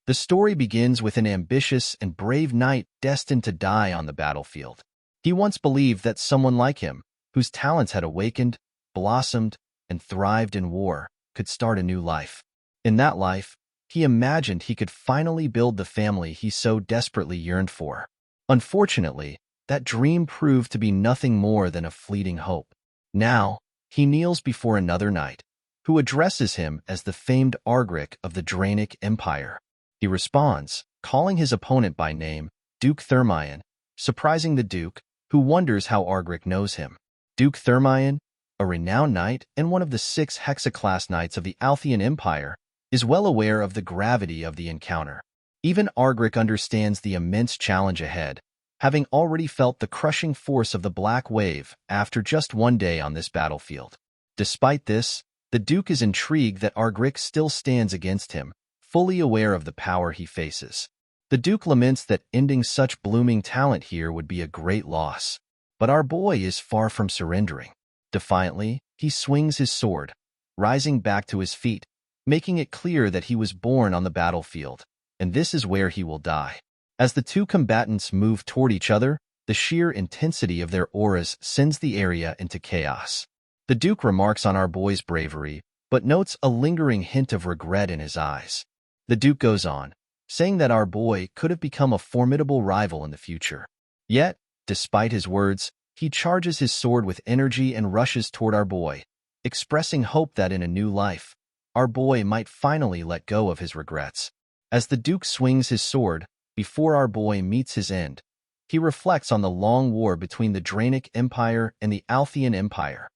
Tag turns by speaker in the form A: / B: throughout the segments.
A: The story begins with an ambitious and brave knight destined to die on the battlefield. He once believed that someone like him, whose talents had awakened, blossomed, and thrived in war, could start a new life. In that life, he imagined he could finally build the family he so desperately yearned for. Unfortunately, that dream proved to be nothing more than a fleeting hope. Now, he kneels before another knight, who addresses him as the famed Argric of the Draenic Empire. He responds, calling his opponent by name, Duke Thermion, surprising the Duke, who wonders how Argric knows him. Duke Thermion, a renowned knight and one of the 6 Hexa-class knights of the Althian Empire, is well aware of the gravity of the encounter. Even Argric understands the immense challenge ahead, having already felt the crushing force of the Black Wave after just one day on this battlefield. Despite this, the Duke is intrigued that Argric still stands against him, fully aware of the power he faces. The Duke laments that ending such blooming talent here would be a great loss. But our boy is far from surrendering. Defiantly, he swings his sword, rising back to his feet, making it clear that he was born on the battlefield, and this is where he will die. As the two combatants move toward each other, the sheer intensity of their auras sends the area into chaos. The Duke remarks on our boy's bravery, but notes a lingering hint of regret in his eyes. The Duke goes on, saying that our boy could have become a formidable rival in the future. Yet, despite his words, he charges his sword with energy and rushes toward our boy, expressing hope that in a new life, our boy might finally let go of his regrets. As the Duke swings his sword, before our boy meets his end, he reflects on the long war between the Draenic Empire and the Althian Empire,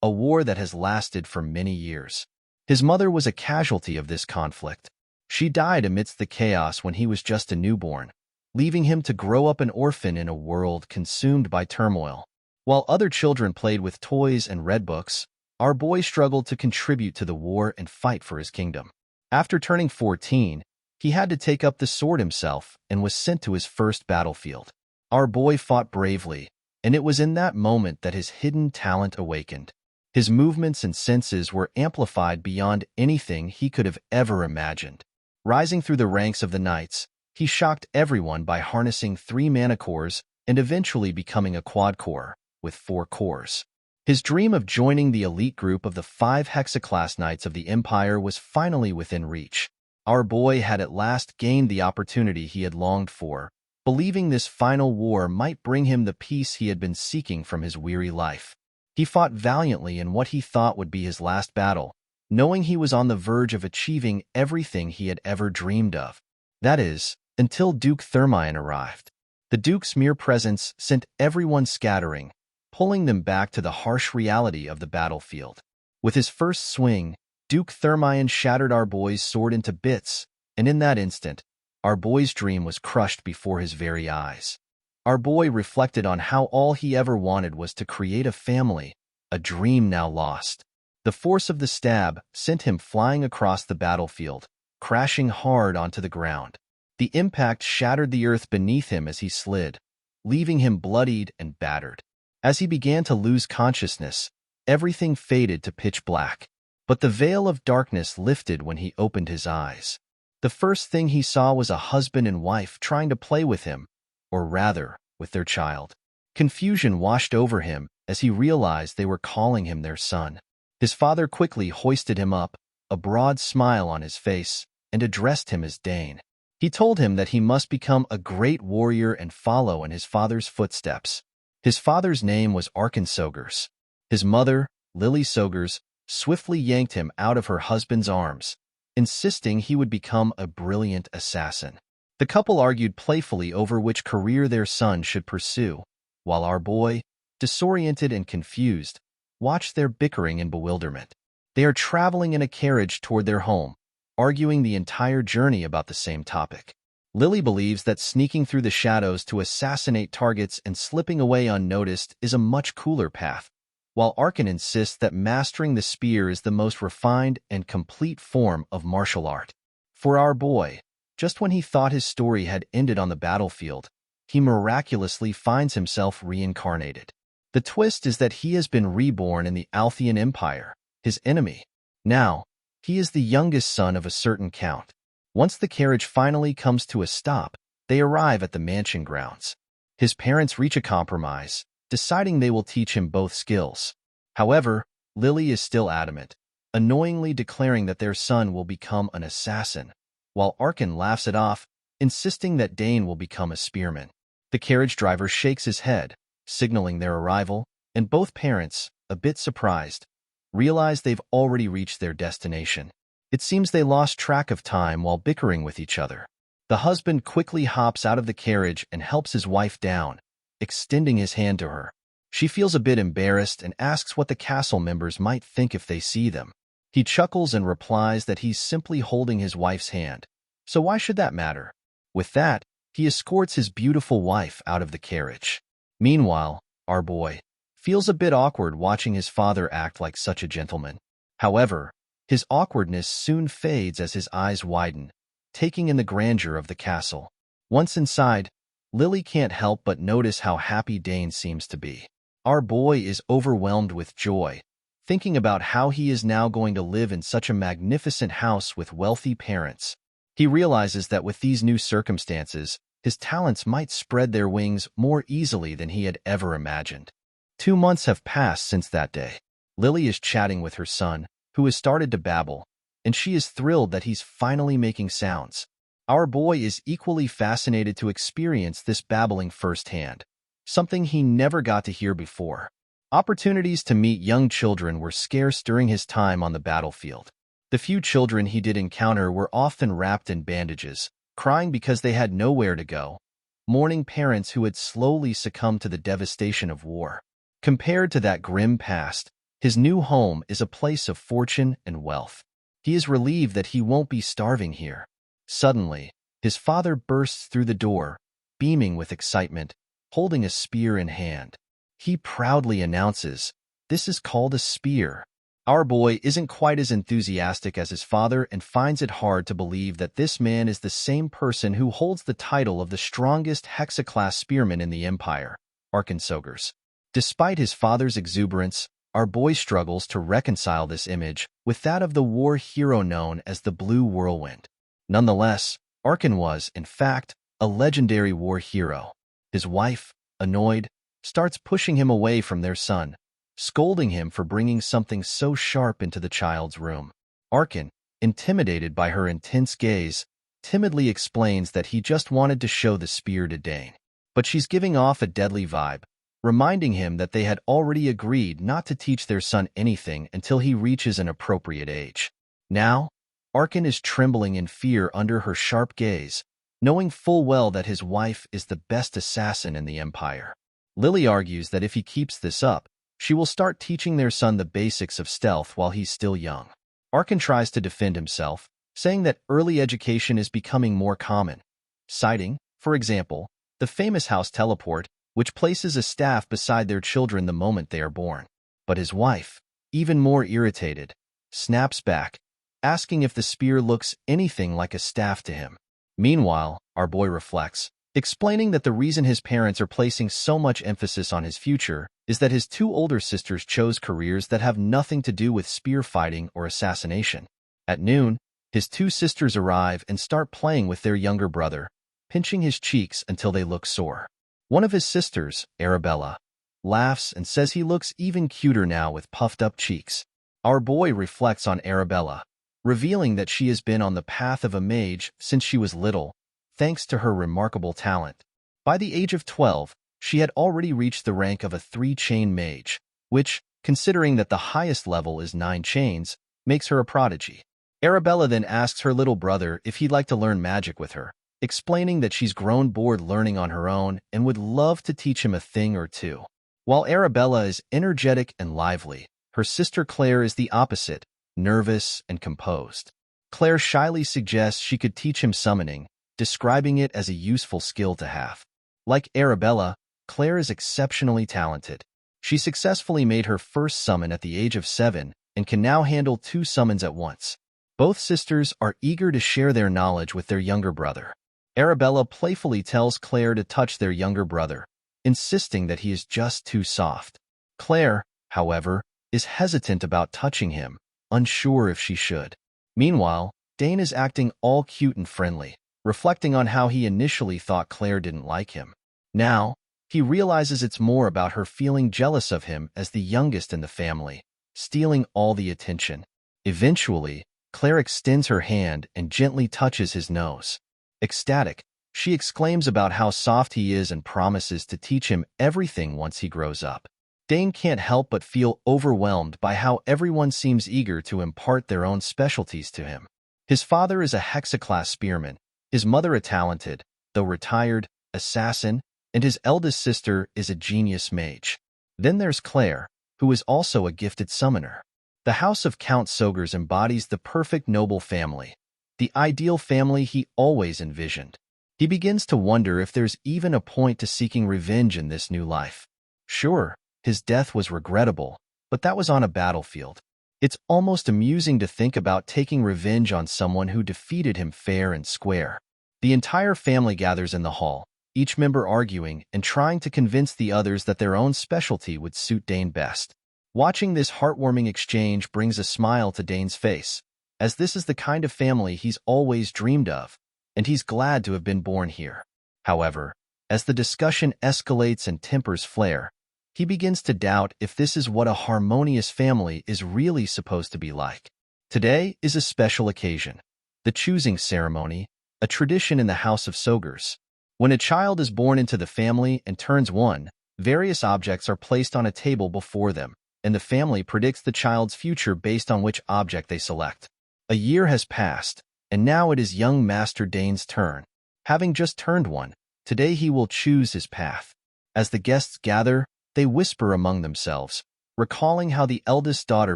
A: a war that has lasted for many years. His mother was a casualty of this conflict. She died amidst the chaos when he was just a newborn, leaving him to grow up an orphan in a world consumed by turmoil. While other children played with toys and read books, our boy struggled to contribute to the war and fight for his kingdom. After turning 14, he had to take up the sword himself and was sent to his first battlefield. Our boy fought bravely, and it was in that moment that his hidden talent awakened. His movements and senses were amplified beyond anything he could have ever imagined. Rising through the ranks of the knights, he shocked everyone by harnessing 3 mana cores and eventually becoming a quad core, with 4 cores. His dream of joining the elite group of the 5 Hexa-class knights of the Empire was finally within reach. Our boy had at last gained the opportunity he had longed for, believing this final war might bring him the peace he had been seeking from his weary life. He fought valiantly in what he thought would be his last battle, knowing he was on the verge of achieving everything he had ever dreamed of. That is, until Duke Thermion arrived. The Duke's mere presence sent everyone scattering, pulling them back to the harsh reality of the battlefield. With his first swing, Duke Thermion shattered our boy's sword into bits, and in that instant, our boy's dream was crushed before his very eyes. Our boy reflected on how all he ever wanted was to create a family, a dream now lost. The force of the stab sent him flying across the battlefield, crashing hard onto the ground. The impact shattered the earth beneath him as he slid, leaving him bloodied and battered. As he began to lose consciousness, everything faded to pitch black. But the veil of darkness lifted when he opened his eyes. The first thing he saw was a husband and wife trying to play with him, or rather, with their child. Confusion washed over him as he realized they were calling him their son. His father quickly hoisted him up, a broad smile on his face, and addressed him as Dane. He told him that he must become a great warrior and follow in his father's footsteps. His father's name was Arkensogers. His mother, Lily Sogers, swiftly yanked him out of her husband's arms, insisting he would become a brilliant assassin. The couple argued playfully over which career their son should pursue, while our boy, disoriented and confused, watched their bickering in bewilderment. They are traveling in a carriage toward their home, arguing the entire journey about the same topic. Lily believes that sneaking through the shadows to assassinate targets and slipping away unnoticed is a much cooler path, while Arkan insists that mastering the spear is the most refined and complete form of martial art. For our boy, just when he thought his story had ended on the battlefield, he miraculously finds himself reincarnated. The twist is that he has been reborn in the Althian Empire, his enemy. Now, he is the youngest son of a certain count. Once the carriage finally comes to a stop, they arrive at the mansion grounds. His parents reach a compromise, deciding they will teach him both skills. However, Lily is still adamant, annoyingly declaring that their son will become an assassin, while Orphan laughs it off, insisting that Dane will become a spearman. The carriage driver shakes his head, signaling their arrival, and both parents, a bit surprised, realize they've already reached their destination. It seems they lost track of time while bickering with each other. The husband quickly hops out of the carriage and helps his wife down, extending his hand to her. She feels a bit embarrassed and asks what the castle members might think if they see them. He chuckles and replies that he's simply holding his wife's hand, so why should that matter? With that, he escorts his beautiful wife out of the carriage. Meanwhile, our boy feels a bit awkward watching his father act like such a gentleman. However, his awkwardness soon fades as his eyes widen, taking in the grandeur of the castle. Once inside, Lily can't help but notice how happy Dane seems to be. Our boy is overwhelmed with joy, thinking about how he is now going to live in such a magnificent house with wealthy parents. He realizes that with these new circumstances, his talents might spread their wings more easily than he had ever imagined. 2 months have passed since that day. Lily is chatting with her son, who has started to babble, and she is thrilled that he's finally making sounds. Our boy is equally fascinated to experience this babbling firsthand, something he never got to hear before. Opportunities to meet young children were scarce during his time on the battlefield. The few children he did encounter were often wrapped in bandages, crying because they had nowhere to go, mourning parents who had slowly succumbed to the devastation of war. Compared to that grim past, his new home is a place of fortune and wealth. He is relieved that he won't be starving here. Suddenly, his father bursts through the door, beaming with excitement, holding a spear in hand. He proudly announces, "This is called a spear." Our boy isn't quite as enthusiastic as his father and finds it hard to believe that this man is the same person who holds the title of the strongest Hexa-class spearman in the Empire, Arkansogers. Despite his father's exuberance, our boy struggles to reconcile this image with that of the war hero known as the Blue Whirlwind. Nonetheless, Orphan was, in fact, a legendary war hero. His wife, annoyed, starts pushing him away from their son, scolding him for bringing something so sharp into the child's room. Orphan, intimidated by her intense gaze, timidly explains that he just wanted to show the spear to Dane. But she's giving off a deadly vibe, reminding him that they had already agreed not to teach their son anything until he reaches an appropriate age. Now, Orphan is trembling in fear under her sharp gaze, knowing full well that his wife is the best assassin in the Empire. Lily argues that if he keeps this up, she will start teaching their son the basics of stealth while he's still young. Orphan tries to defend himself, saying that early education is becoming more common, citing, for example, the famous house teleport, which places a staff beside their children the moment they are born. But his wife, even more irritated, snaps back, asking if the spear looks anything like a staff to him. Meanwhile, our boy reflects, explaining that the reason his parents are placing so much emphasis on his future is that his 2 older sisters chose careers that have nothing to do with spear fighting or assassination. At noon, his 2 sisters arrive and start playing with their younger brother, pinching his cheeks until they look sore. One of his sisters, Arabella, laughs and says he looks even cuter now with puffed-up cheeks. Our boy reflects on Arabella, revealing that she has been on the path of a mage since she was little, thanks to her remarkable talent. By the age of 12, she had already reached the rank of a 3-chain mage, which, considering that the highest level is 9 chains, makes her a prodigy. Arabella then asks her little brother if he'd like to learn magic with her, explaining that she's grown bored learning on her own and would love to teach him a thing or two. While Arabella is energetic and lively, her sister Claire is the opposite, nervous and composed. Claire shyly suggests she could teach him summoning, describing it as a useful skill to have. Like Arabella, Claire is exceptionally talented. She successfully made her first summon at the age of 7 and can now handle 2 summons at once. Both sisters are eager to share their knowledge with their younger brother. Arabella playfully tells Claire to touch their younger brother, insisting that he is just too soft. Claire, however, is hesitant about touching him, unsure if she should. Meanwhile, Dane is acting all cute and friendly, reflecting on how he initially thought Claire didn't like him. Now, he realizes it's more about her feeling jealous of him as the youngest in the family, stealing all the attention. Eventually, Claire extends her hand and gently touches his nose. Ecstatic, she exclaims about how soft he is and promises to teach him everything once he grows up. Dane can't help but feel overwhelmed by how everyone seems eager to impart their own specialties to him. His father is a hexaclass spearman, his mother a talented, though retired, assassin, and his eldest sister is a genius mage. Then there's Claire, who is also a gifted summoner. The house of Count Sogers embodies the perfect noble family, the ideal family he always envisioned. He begins to wonder if there's even a point to seeking revenge in this new life. Sure, his death was regrettable, but that was on a battlefield. It's almost amusing to think about taking revenge on someone who defeated him fair and square. The entire family gathers in the hall, each member arguing and trying to convince the others that their own specialty would suit Dane best. Watching this heartwarming exchange brings a smile to Dane's face, as this is the kind of family he's always dreamed of, and he's glad to have been born here. However, as the discussion escalates and tempers flare, he begins to doubt if this is what a harmonious family is really supposed to be like. Today is a special occasion, the choosing ceremony, a tradition in the House of Sogers. When a child is born into the family and turns one, various objects are placed on a table before them, and the family predicts the child's future based on which object they select. A year has passed, and now it is young Master Dane's turn. Having just turned one, today he will choose his path. As the guests gather, they whisper among themselves, recalling how the eldest daughter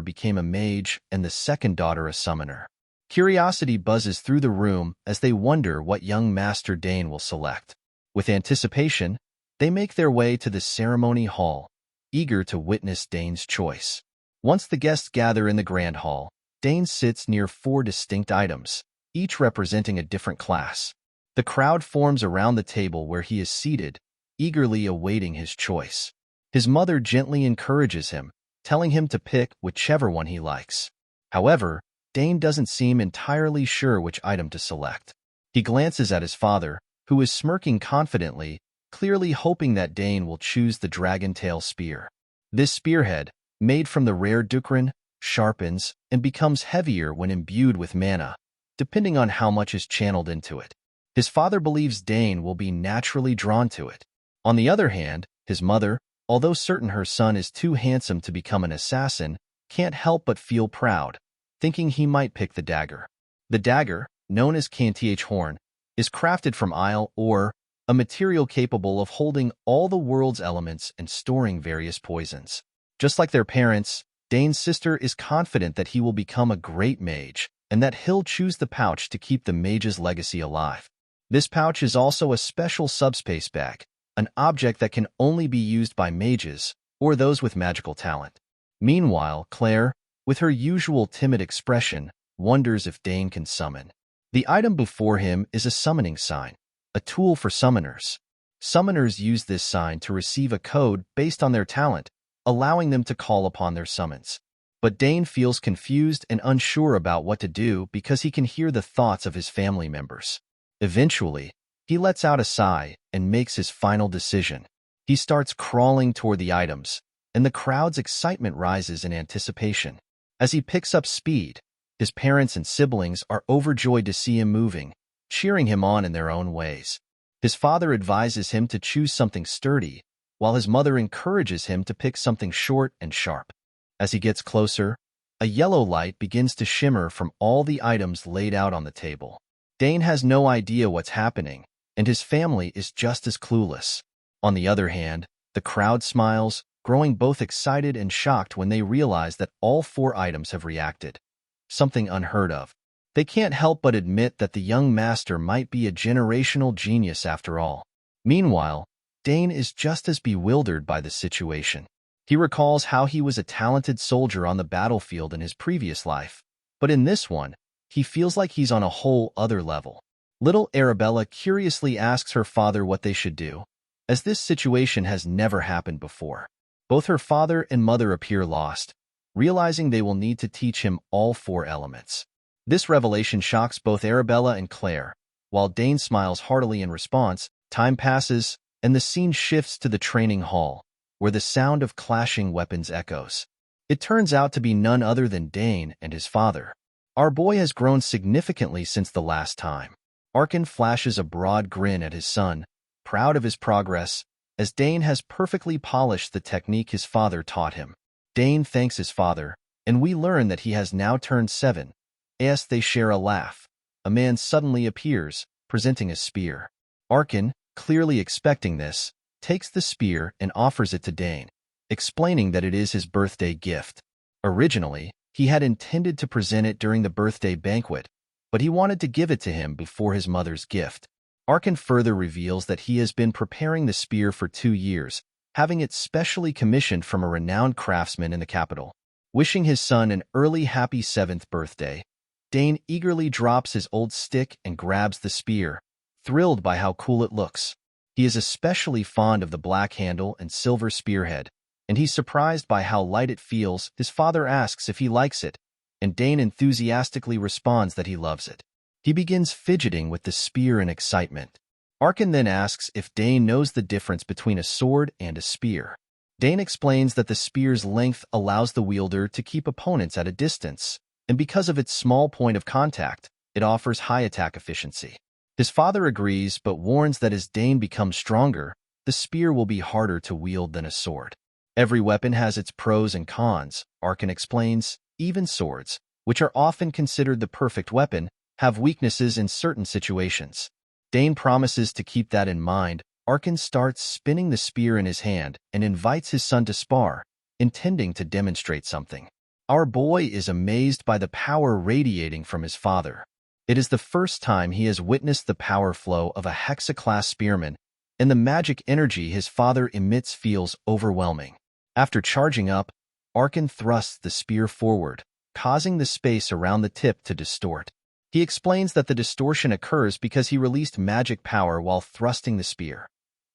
A: became a mage and the second daughter a summoner. Curiosity buzzes through the room as they wonder what young Master Dane will select. With anticipation, they make their way to the ceremony hall, eager to witness Dane's choice. Once the guests gather in the grand hall, Dane sits near 4 distinct items, each representing a different class. The crowd forms around the table where he is seated, eagerly awaiting his choice. His mother gently encourages him, telling him to pick whichever one he likes. However, Dane doesn't seem entirely sure which item to select. He glances at his father, who is smirking confidently, clearly hoping that Dane will choose the dragon-tail spear. This spearhead, made from the rare Dukran, sharpens and becomes heavier when imbued with mana, depending on how much is channeled into it. His father believes Dane will be naturally drawn to it. On the other hand, his mother, although certain her son is too handsome to become an assassin, can't help but feel proud, thinking he might pick the dagger. The dagger, known as Kantiach Horn, is crafted from isle ore, a material capable of holding all the world's elements and storing various poisons. Just like their parents, Dane's sister is confident that he will become a great mage, and that he'll choose the pouch to keep the mage's legacy alive. This pouch is also a special subspace bag, an object that can only be used by mages or those with magical talent. Meanwhile, Claire, with her usual timid expression, wonders if Dane can summon. The item before him is a summoning sign, a tool for summoners. Summoners use this sign to receive a code based on their talent, allowing them to call upon their summons. But Dane feels confused and unsure about what to do because he can hear the thoughts of his family members. Eventually, he lets out a sigh and makes his final decision. He starts crawling toward the items, and the crowd's excitement rises in anticipation. As he picks up speed, his parents and siblings are overjoyed to see him moving, cheering him on in their own ways. His father advises him to choose something sturdy, while his mother encourages him to pick something short and sharp. As he gets closer, a yellow light begins to shimmer from all the items laid out on the table. Dane has no idea what's happening, and his family is just as clueless. On the other hand, the crowd smiles, growing both excited and shocked when they realize that all 4 items have reacted. Something unheard of. They can't help but admit that the young master might be a generational genius after all. Meanwhile, Dane is just as bewildered by the situation. He recalls how he was a talented soldier on the battlefield in his previous life, but in this one, he feels like he's on a whole other level. Little Arabella curiously asks her father what they should do, as this situation has never happened before. Both her father and mother appear lost, realizing they will need to teach him all 4 elements. This revelation shocks both Arabella and Claire. While Dane smiles heartily in response, time passes, and the scene shifts to the training hall, where the sound of clashing weapons echoes. It turns out to be none other than Dane and his father. Our boy has grown significantly since the last time. Orphan flashes a broad grin at his son, proud of his progress, as Dane has perfectly polished the technique his father taught him. Dane thanks his father, and we learn that he has now turned 7. As they share a laugh, a man suddenly appears, presenting a spear. Orphan, clearly expecting this, takes the spear and offers it to Dane, explaining that it is his birthday gift. Originally, he had intended to present it during the birthday banquet, but he wanted to give it to him before his mother's gift. Orphan further reveals that he has been preparing the spear for 2 years, having it specially commissioned from a renowned craftsman in the capital. Wishing his son an early happy 7th birthday, Dane eagerly drops his old stick and grabs the spear, thrilled by how cool it looks. He is especially fond of the black handle and silver spearhead, and he's surprised by how light it feels. His father asks if he likes it, and Dane enthusiastically responds that he loves it. He begins fidgeting with the spear in excitement. Orphan then asks if Dane knows the difference between a sword and a spear. Dane explains that the spear's length allows the wielder to keep opponents at a distance, and because of its small point of contact, it offers high attack efficiency. His father agrees but warns that as Dane becomes stronger, the spear will be harder to wield than a sword. Every weapon has its pros and cons, Orphan explains. Even swords, which are often considered the perfect weapon, have weaknesses in certain situations. Dane promises to keep that in mind. Orphan starts spinning the spear in his hand and invites his son to spar, intending to demonstrate something. Our boy is amazed by the power radiating from his father. It is the first time he has witnessed the power flow of a hexa-class spearman, and the magic energy his father emits feels overwhelming. After charging up, Orphan thrusts the spear forward, causing the space around the tip to distort. He explains that the distortion occurs because he released magic power while thrusting the spear.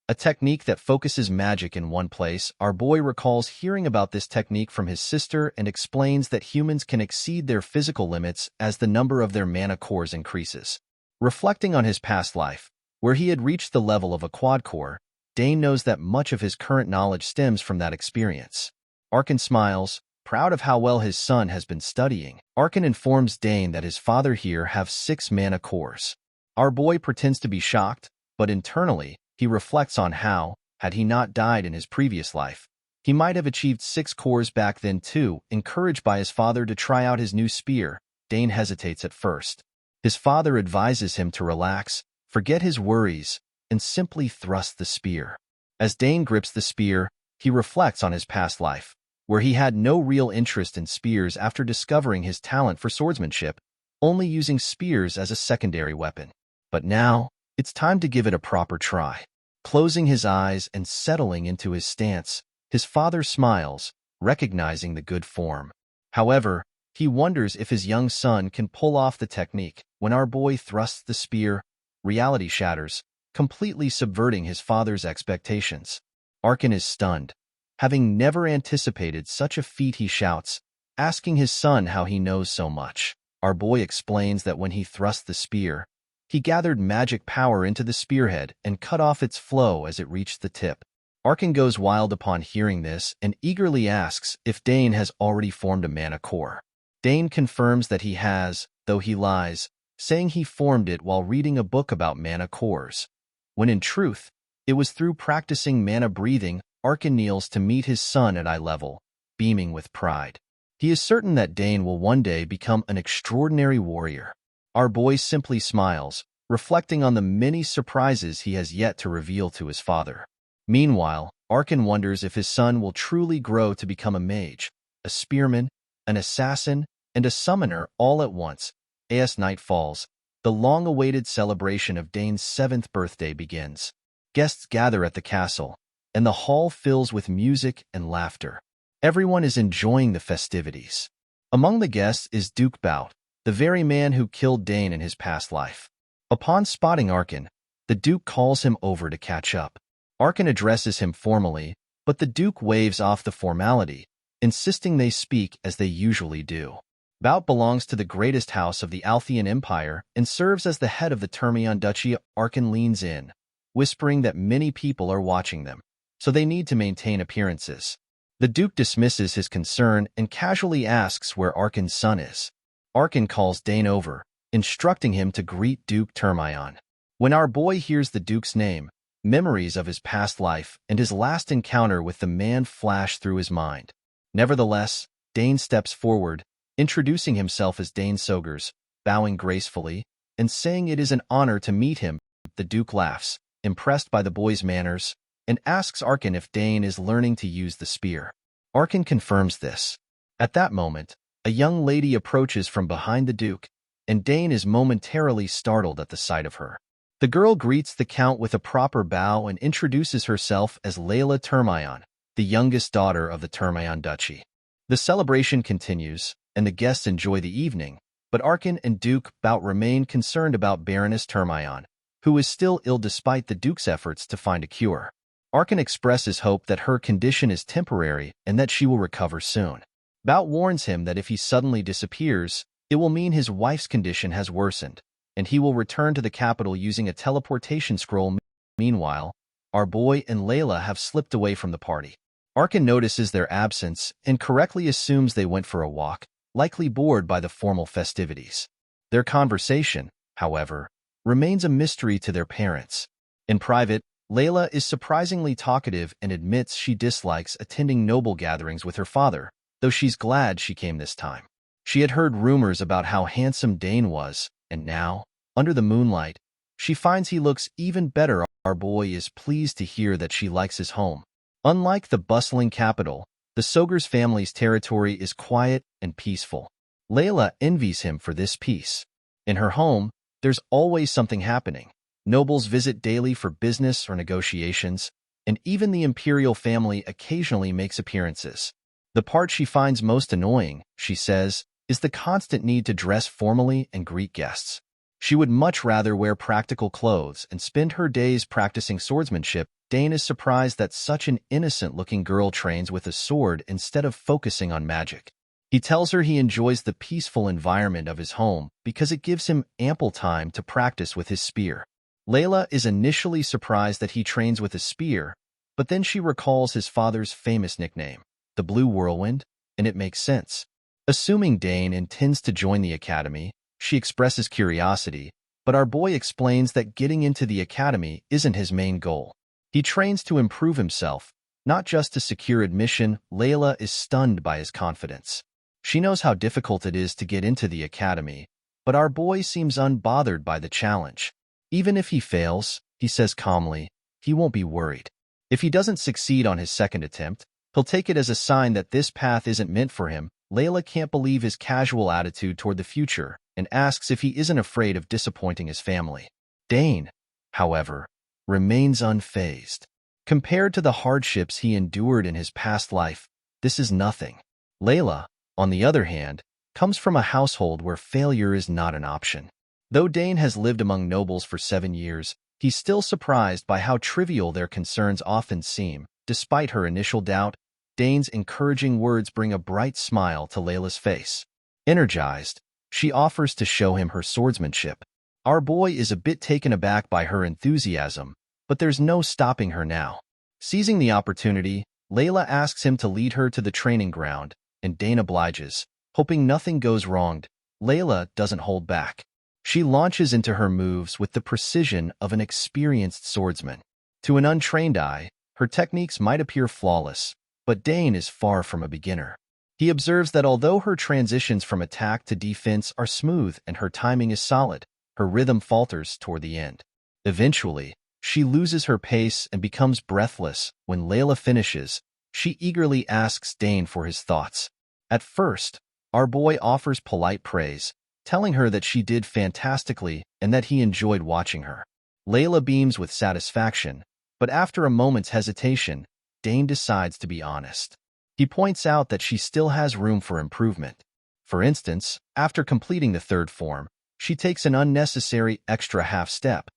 A: A technique that focuses magic in one place. Our boy recalls hearing about this technique from his sister and explains that humans can exceed their physical limits as the number of their mana cores increases. Reflecting on his past life, where he had reached the level of a quad core, Dane knows that much of his current knowledge stems from that experience. Orphan smiles, proud of how well his son has been studying. Orphan informs Dane that his father here have 6 mana cores. Our boy pretends to be shocked, but internally, he reflects on how, had he not died in his previous life, he might have achieved 6 cores back then too. Encouraged by his father to try out his new spear, Dane hesitates at first. His father advises him to relax, forget his worries, and simply thrust the spear. As Dane grips the spear, he reflects on his past life, where he had no real interest in spears after discovering his talent for swordsmanship, only using spears as a secondary weapon. But now, it's time to give it a proper try. Closing his eyes and settling into his stance, his father smiles, recognizing the good form. However, he wonders if his young son can pull off the technique. When our boy thrusts the spear, reality shatters, completely subverting his father's expectations. Orphan is stunned. Having never anticipated such a feat, he shouts, asking his son how he knows so much. Our boy explains that when he thrust the spear, he gathered magic power into the spearhead and cut off its flow as it reached the tip. Orphan goes wild upon hearing this and eagerly asks if Dane has already formed a mana core. Dane confirms that he has, though he lies, saying he formed it while reading a book about mana cores, when in truth, it was through practicing mana breathing. Orphan kneels to meet his son at eye level, beaming with pride. He is certain that Dane will one day become an extraordinary warrior. Our boy simply smiles, reflecting on the many surprises he has yet to reveal to his father. Meanwhile, Orphan wonders if his son will truly grow to become a mage, a spearman, an assassin, and a summoner all at once. As night falls, the long-awaited celebration of Dane's 7th birthday begins. Guests gather at the castle, and the hall fills with music and laughter. Everyone is enjoying the festivities. Among the guests is Duke Bout, the very man who killed Dane in his past life. Upon spotting Orphan, the Duke calls him over to catch up. Orphan addresses him formally, but the Duke waves off the formality, insisting they speak as they usually do. Bout belongs to the greatest house of the Althian Empire and serves as the head of the Termion Duchy. Orphan leans in, whispering that many people are watching them, so they need to maintain appearances. The Duke dismisses his concern and casually asks where Orphan's son is. Orphan calls Dane over, instructing him to greet Duke Termion. When our boy hears the Duke's name, memories of his past life and his last encounter with the man flash through his mind. Nevertheless, Dane steps forward, introducing himself as Dane Sogers, bowing gracefully, and saying it is an honor to meet him. The Duke laughs, impressed by the boy's manners, and asks Orphan if Dane is learning to use the spear. Orphan confirms this. At that moment, a young lady approaches from behind the Duke, and Dane is momentarily startled at the sight of her. The girl greets the Count with a proper bow and introduces herself as Layla Termion, the youngest daughter of the Termion Duchy. The celebration continues, and the guests enjoy the evening, but Orphan and Duke Bout remain concerned about Baroness Termion, who is still ill despite the Duke's efforts to find a cure. Orphan expresses hope that her condition is temporary and that she will recover soon. Bout warns him that if he suddenly disappears, it will mean his wife's condition has worsened, and he will return to the capital using a teleportation scroll. Meanwhile, our boy and Layla have slipped away from the party. Orphan notices their absence and correctly assumes they went for a walk, likely bored by the formal festivities. Their conversation, however, remains a mystery to their parents. In private, Layla is surprisingly talkative and admits she dislikes attending noble gatherings with her father, though she's glad she came this time. She had heard rumors about how handsome Dane was, and now, under the moonlight, she finds he looks even better. Our boy is pleased to hear that she likes his home. Unlike the bustling capital, the Sogers family's territory is quiet and peaceful. Layla envies him for this peace. In her home, there's always something happening. Nobles visit daily for business or negotiations, and even the imperial family occasionally makes appearances. The part she finds most annoying, she says, is the constant need to dress formally and greet guests. She would much rather wear practical clothes and spend her days practicing swordsmanship. Dane is surprised that such an innocent-looking girl trains with a sword instead of focusing on magic. He tells her he enjoys the peaceful environment of his home because it gives him ample time to practice with his spear. Layla is initially surprised that he trains with a spear, but then she recalls his father's famous nickname, the Blue Whirlwind, and it makes sense. Assuming Dane intends to join the academy, she expresses curiosity, but our boy explains that getting into the academy isn't his main goal. He trains to improve himself, not just to secure admission. Layla is stunned by his confidence. She knows how difficult it is to get into the academy, but our boy seems unbothered by the challenge. Even if he fails, he says calmly, he won't be worried. If he doesn't succeed on his second attempt, he'll take it as a sign that this path isn't meant for him. Layla can't believe his casual attitude toward the future and asks if he isn't afraid of disappointing his family. Dane, however, remains unfazed. Compared to the hardships he endured in his past life, this is nothing. Layla, on the other hand, comes from a household where failure is not an option. Though Dane has lived among nobles for 7 years, he's still surprised by how trivial their concerns often seem. Despite her initial doubt, Dane's encouraging words bring a bright smile to Layla's face. Energized, she offers to show him her swordsmanship. Our boy is a bit taken aback by her enthusiasm, but there's no stopping her now. Seizing the opportunity, Layla asks him to lead her to the training ground, and Dane obliges, hoping nothing goes wrong. Layla doesn't hold back. She launches into her moves with the precision of an experienced swordsman. To an untrained eye, her techniques might appear flawless, but Dane is far from a beginner. He observes that although her transitions from attack to defense are smooth and her timing is solid, her rhythm falters toward the end. Eventually, she loses her pace and becomes breathless. When Layla finishes, she eagerly asks Dane for his thoughts. At first, our boy offers polite praise, telling her that she did fantastically and that he enjoyed watching her. Layla beams with satisfaction, but after a moment's hesitation, Dane decides to be honest. He points out that she still has room for improvement. For instance, after completing the third form, she takes an unnecessary extra half step,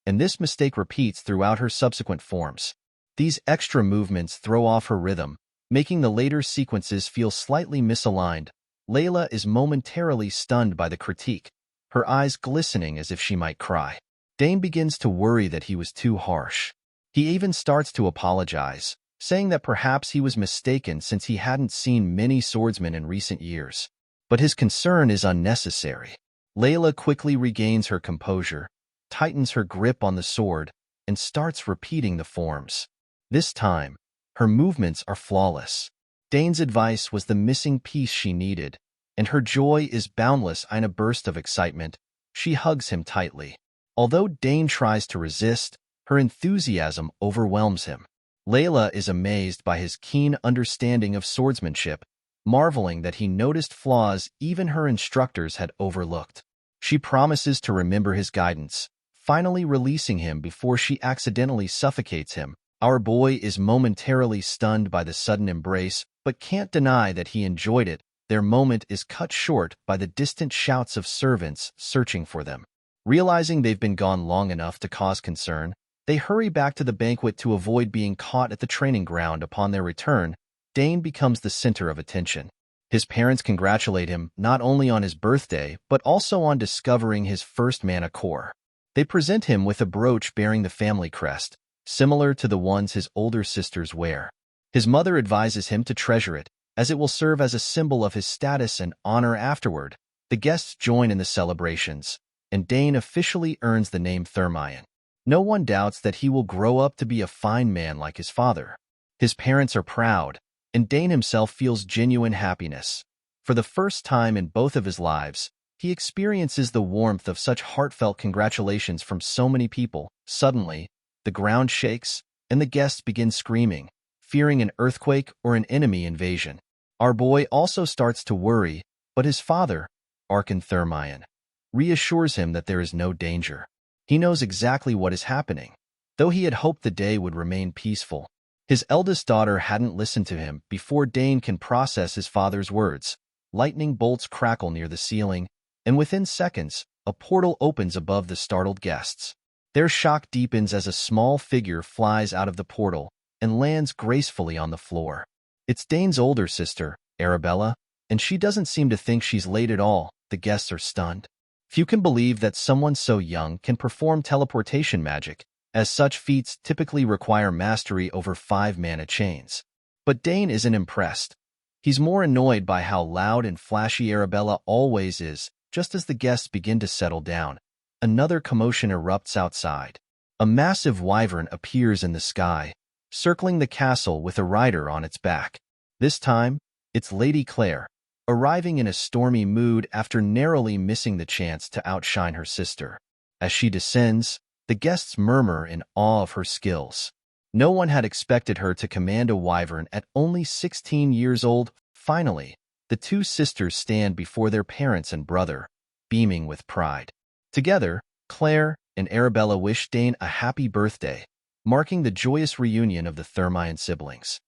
A: and this mistake repeats throughout her subsequent forms. These extra movements throw off her rhythm, making the later sequences feel slightly misaligned. Layla is momentarily stunned by the critique, her eyes glistening as if she might cry. Dane begins to worry that he was too harsh. He even starts to apologize, saying that perhaps he was mistaken since he hadn't seen many swordsmen in recent years. But his concern is unnecessary. Layla quickly regains her composure, tightens her grip on the sword, and starts repeating the forms. This time, her movements are flawless. Dane's advice was the missing piece she needed, and her joy is boundless. In a burst of excitement, she hugs him tightly. Although Dane tries to resist, her enthusiasm overwhelms him. Layla is amazed by his keen understanding of swordsmanship, marveling that he noticed flaws even her instructors had overlooked. She promises to remember his guidance, finally releasing him before she accidentally suffocates him. Our boy is momentarily stunned by the sudden embrace, but can't deny that he enjoyed it. Their moment is cut short by the distant shouts of servants searching for them. Realizing they've been gone long enough to cause concern, they hurry back to the banquet to avoid being caught at the training ground. Upon their return, Dane becomes the center of attention. His parents congratulate him not only on his birthday, but also on discovering his first mana core. They present him with a brooch bearing the family crest, similar to the ones his older sisters wear. His mother advises him to treasure it, as it will serve as a symbol of his status and honor afterward. The guests join in the celebrations, and Dane officially earns the name Thermion. No one doubts that he will grow up to be a fine man like his father. His parents are proud, and Dane himself feels genuine happiness. For the first time in both of his lives, he experiences the warmth of such heartfelt congratulations from so many people. Suddenly, the ground shakes, and the guests begin screaming, fearing an earthquake or an enemy invasion. Our boy also starts to worry, but his father, Archon Thermion, reassures him that there is no danger. He knows exactly what is happening, though he had hoped the day would remain peaceful. His eldest daughter hadn't listened to him. Before Dane can process his father's words, lightning bolts crackle near the ceiling, and within seconds, a portal opens above the startled guests. Their shock deepens as a small figure flies out of the portal and lands gracefully on the floor. It's Dane's older sister, Arabella, and she doesn't seem to think she's late at all. The guests are stunned. Few can believe that someone so young can perform teleportation magic, as such feats typically require mastery over 5 mana chains. But Dane isn't impressed. He's more annoyed by how loud and flashy Arabella always is. Just as the guests begin to settle down, another commotion erupts outside. A massive wyvern appears in the sky, circling the castle with a rider on its back. This time, it's Lady Claire, arriving in a stormy mood after narrowly missing the chance to outshine her sister. As she descends, the guests murmur in awe of her skills. No one had expected her to command a wyvern at only 16 years old. Finally, the two sisters stand before their parents and brother, beaming with pride. Together, Claire and Arabella wish Dane a happy birthday, marking the joyous reunion of the Thermion siblings.